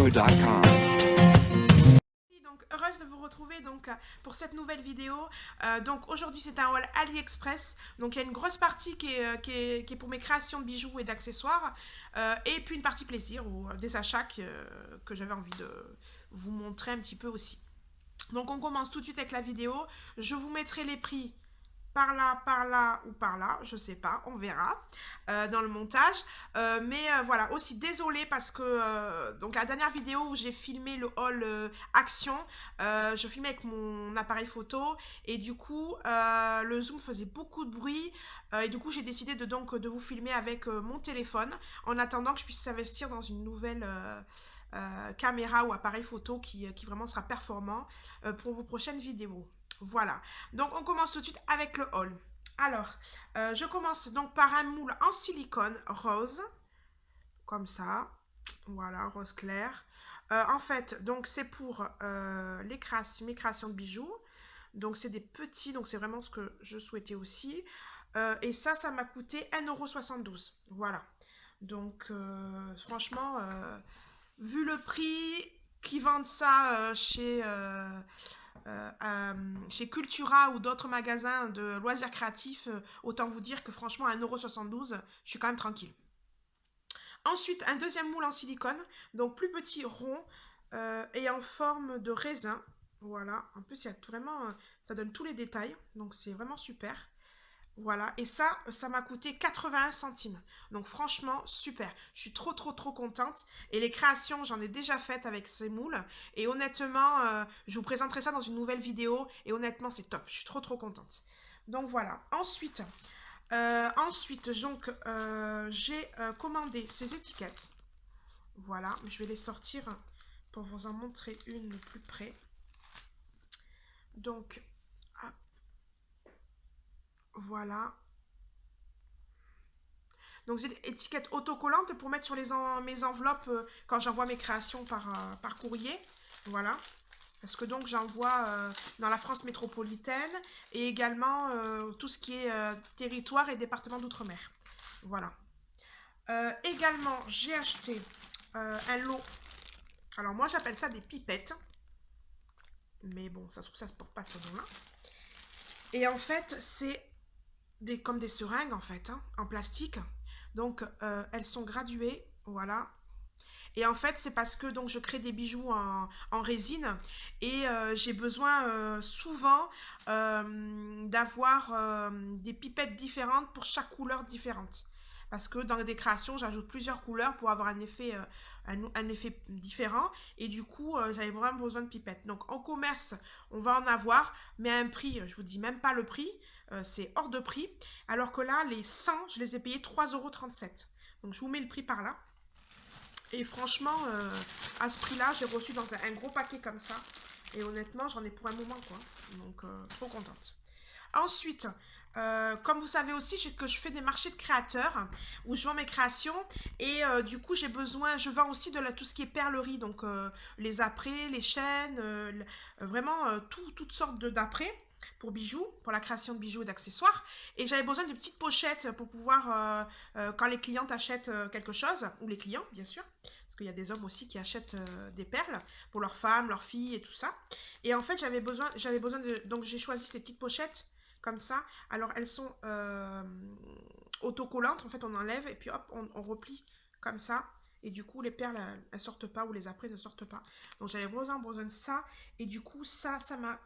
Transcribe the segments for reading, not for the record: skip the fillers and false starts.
Ego.com. Donc heureuse de vous retrouver donc pour cette nouvelle vidéo. Donc aujourd'hui c'est un haul AliExpress. Donc il y a une grosse partie qui est pour mes créations de bijoux et d'accessoires, et puis une partie plaisir ou des achats que j'avais envie de vous montrer un petit peu aussi. Donc on commence tout de suite avec la vidéo. Je vous mettrai les prix par là ou par là, je sais pas, on verra dans le montage. Voilà, aussi désolée parce que donc la dernière vidéo où j'ai filmé le haul action, je filmais avec mon appareil photo et du coup le zoom faisait beaucoup de bruit, et du coup j'ai décidé de vous filmer avec mon téléphone en attendant que je puisse s'investir dans une nouvelle caméra ou appareil photo qui vraiment sera performant pour vos prochaines vidéos. Voilà, donc on commence tout de suite avec le haul. Alors, je commence donc par un moule en silicone rose, comme ça, voilà, rose clair. En fait, donc c'est pour mes créations de bijoux. Donc c'est des petits, donc c'est vraiment ce que je souhaitais aussi. Et ça m'a coûté 1,72 €. Voilà. Donc franchement, vu le prix qu'ils vendent ça chez Cultura ou d'autres magasins de loisirs créatifs, autant vous dire que franchement à 1,72 €, je suis quand même tranquille. Ensuite, un deuxième moule en silicone, donc plus petit, rond, et en forme de raisin. Voilà, en plus il y a vraiment, ça donne tous les détails, donc c'est vraiment super. Voilà, et ça m'a coûté 81 centimes. Donc franchement, super. Je suis trop contente. Et les créations, j'en ai déjà faites avec ces moules. Et honnêtement, je vous présenterai ça dans une nouvelle vidéo. Et honnêtement, c'est top. Je suis trop contente. Donc voilà. Ensuite, j'ai commandé ces étiquettes. Voilà, je vais les sortir pour vous en montrer une de plus près. Donc, voilà. Donc j'ai des étiquettes autocollantes pour mettre sur mes enveloppes quand j'envoie mes créations par courrier. Voilà. Parce que donc j'envoie dans la France métropolitaine et également tout ce qui est territoire et département d'outre-mer. Voilà. Également, j'ai acheté un lot. Alors moi j'appelle ça des pipettes. Mais bon, ça se trouve ça se porte pas ce nom-là. Et en fait, c'est comme des seringues en fait, hein, en plastique. Donc elles sont graduées, voilà. Et en fait, c'est parce que donc je crée des bijoux en résine et j'ai besoin souvent d'avoir des pipettes différentes pour chaque couleur différente. Parce que dans des créations, j'ajoute plusieurs couleurs pour avoir un effet différent. Et du coup, j'avais vraiment besoin de pipettes. Donc en commerce, on va en avoir, mais à un prix, je vous dis même pas le prix, c'est hors de prix. Alors que là, les 100, je les ai payés 3,37 €. Donc je vous mets le prix par là. Et franchement, à ce prix-là, j'ai reçu dans un gros paquet comme ça. Et honnêtement, j'en ai pour un moment, quoi. Donc, trop contente. Ensuite, comme vous savez aussi, que je fais des marchés de créateurs où je vends mes créations. Et du coup, je vends aussi tout ce qui est perlerie. Donc, les apprêts, les chaînes, vraiment toutes sortes d'apprêts pour bijoux, pour la création de bijoux et d'accessoires. Et j'avais besoin de petites pochettes pour pouvoir, quand les clientes achètent quelque chose, ou les clients bien sûr, parce qu'il y a des hommes aussi qui achètent des perles pour leurs femmes, leurs filles et tout ça. Et en fait j'avais besoin donc j'ai choisi ces petites pochettes comme ça. Alors elles sont autocollantes, en fait on enlève et puis hop, on replie comme ça. Et du coup, les perles, elles sortent pas ou les apprêts ne sortent pas. Donc j'avais besoin de ça. Et du coup, ça m'a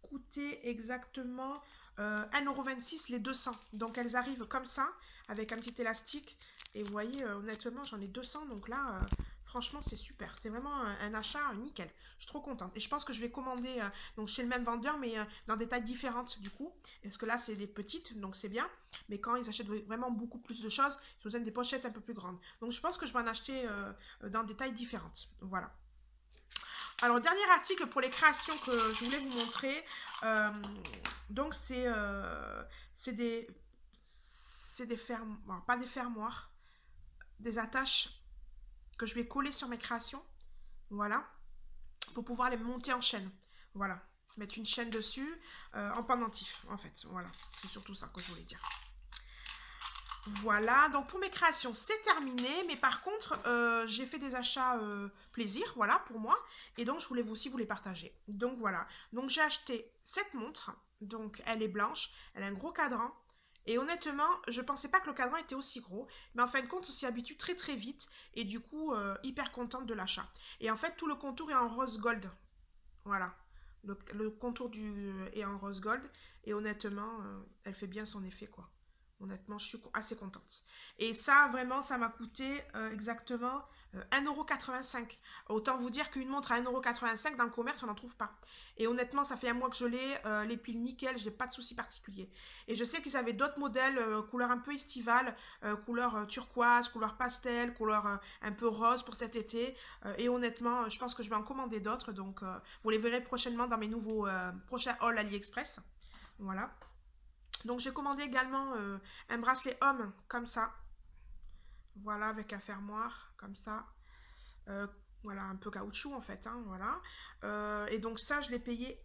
coûté exactement 1,26 € les 200. Donc elles arrivent comme ça, avec un petit élastique. Et vous voyez, honnêtement, j'en ai 200. Donc là, franchement, c'est super. C'est vraiment un achat nickel. Je suis trop contente. Et je pense que je vais commander donc chez le même vendeur, mais dans des tailles différentes du coup. Parce que là, c'est des petites, donc c'est bien. Mais quand ils achètent vraiment beaucoup plus de choses, ils ont besoin des pochettes un peu plus grandes. Donc je pense que je vais en acheter dans des tailles différentes. Voilà. Alors, dernier article pour les créations que je voulais vous montrer. Donc, c'est des fermoirs, pas des fermoirs, des attaches que je vais coller sur mes créations. Voilà. Pour pouvoir les monter en chaîne. Voilà. Mettre une chaîne dessus en pendentif, en fait. Voilà. C'est surtout ça que je voulais dire. Voilà, donc pour mes créations, c'est terminé. Mais par contre, j'ai fait des achats plaisir, voilà, pour moi. Et donc, je voulais aussi vous les partager. Donc, voilà. Donc, j'ai acheté cette montre. Donc, elle est blanche. Elle a un gros cadran. Et honnêtement, je pensais pas que le cadran était aussi gros. Mais en fin de compte, on s'y habitue très très vite. Et du coup, hyper contente de l'achat. Et en fait, tout le contour est en rose gold. Voilà. Le contour est en rose gold. Et honnêtement, elle fait bien son effet, quoi. Honnêtement, je suis assez contente. Et ça, vraiment, ça m'a coûté exactement 1,85 €. Autant vous dire qu'une montre à 1,85 € dans le commerce, on n'en trouve pas. Et honnêtement, ça fait un mois que je l'ai, les piles nickel, je n'ai pas de souci particulier. Et je sais qu'ils avaient d'autres modèles, couleur un peu estivale, couleur turquoise, couleur pastel, couleur un peu rose pour cet été. Et honnêtement, je pense que je vais en commander d'autres. Donc, vous les verrez prochainement dans mes nouveaux prochains hauls AliExpress. Voilà. Donc j'ai commandé également un bracelet homme comme ça. Voilà, avec un fermoir comme ça. Euh, voilà, un peu caoutchouc en fait. Hein, voilà. Et donc ça, je l'ai payé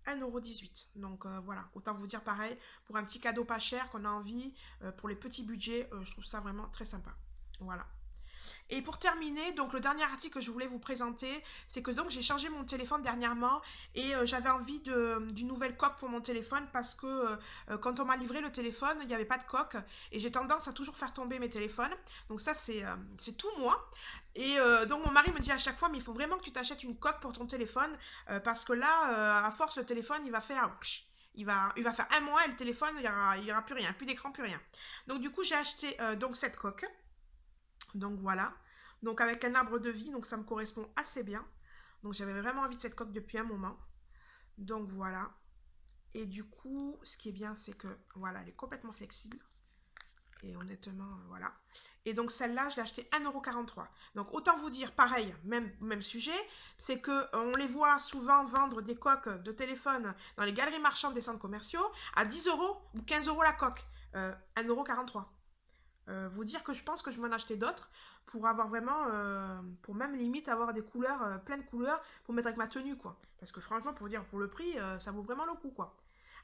1,18 €. Donc voilà, autant vous dire pareil, pour un petit cadeau pas cher qu'on a envie, pour les petits budgets, je trouve ça vraiment très sympa. Voilà. Et pour terminer, donc le dernier article que je voulais vous présenter, c'est que donc j'ai changé mon téléphone dernièrement et j'avais envie d'une nouvelle coque pour mon téléphone parce que quand on m'a livré le téléphone, il n'y avait pas de coque et j'ai tendance à toujours faire tomber mes téléphones. Donc ça c'est tout moi. Et donc mon mari me dit à chaque fois, mais il faut vraiment que tu t'achètes une coque pour ton téléphone parce que là, à force, le téléphone, il va faire... il va faire un mois et le téléphone, il y aura plus rien, plus d'écran, plus rien. Donc du coup, j'ai acheté donc cette coque. Donc voilà. Donc avec un arbre de vie, donc ça me correspond assez bien. Donc j'avais vraiment envie de cette coque depuis un moment. Donc voilà. Et du coup, ce qui est bien, c'est que voilà, elle est complètement flexible. Et honnêtement, voilà. Et donc celle-là, je l'ai achetée 1,43 €. Donc autant vous dire, pareil, même sujet, c'est que on les voit souvent vendre des coques de téléphone dans les galeries marchandes des centres commerciaux à 10 € ou 15 € la coque. 1,43 €. Vous dire que je pense que je m'en achetais d'autres pour avoir vraiment, pour même limite avoir des couleurs, plein de couleurs pour mettre avec ma tenue, quoi. Parce que franchement, pour dire, pour le prix, ça vaut vraiment le coup, quoi.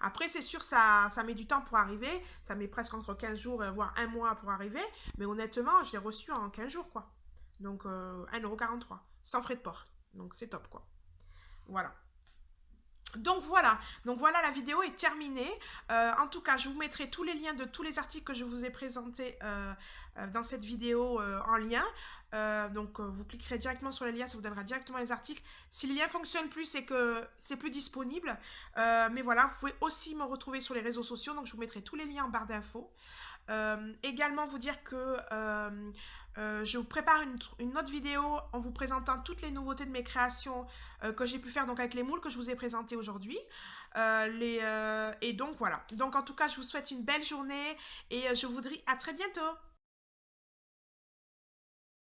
Après, c'est sûr, ça met du temps pour arriver. Ça met presque entre 15 jours, voire un mois pour arriver. Mais honnêtement, je l'ai reçu en 15 jours, quoi. Donc, 1,43 €, sans frais de port. Donc, c'est top, quoi. Voilà. Donc voilà, la vidéo est terminée. En tout cas, je vous mettrai tous les liens de tous les articles que je vous ai présentés dans cette vidéo en lien. Donc vous cliquerez directement sur les liens, ça vous donnera directement les articles. Si les liens ne fonctionnent plus, c'est que c'est plus disponible. Mais voilà, vous pouvez aussi me retrouver sur les réseaux sociaux, donc je vous mettrai tous les liens en barre d'infos. Également vous dire que je vous prépare une autre vidéo en vous présentant toutes les nouveautés de mes créations que j'ai pu faire donc avec les moules que je vous ai présentés aujourd'hui. Et donc voilà. Donc en tout cas, je vous souhaite une belle journée et je vous dis à très bientôt.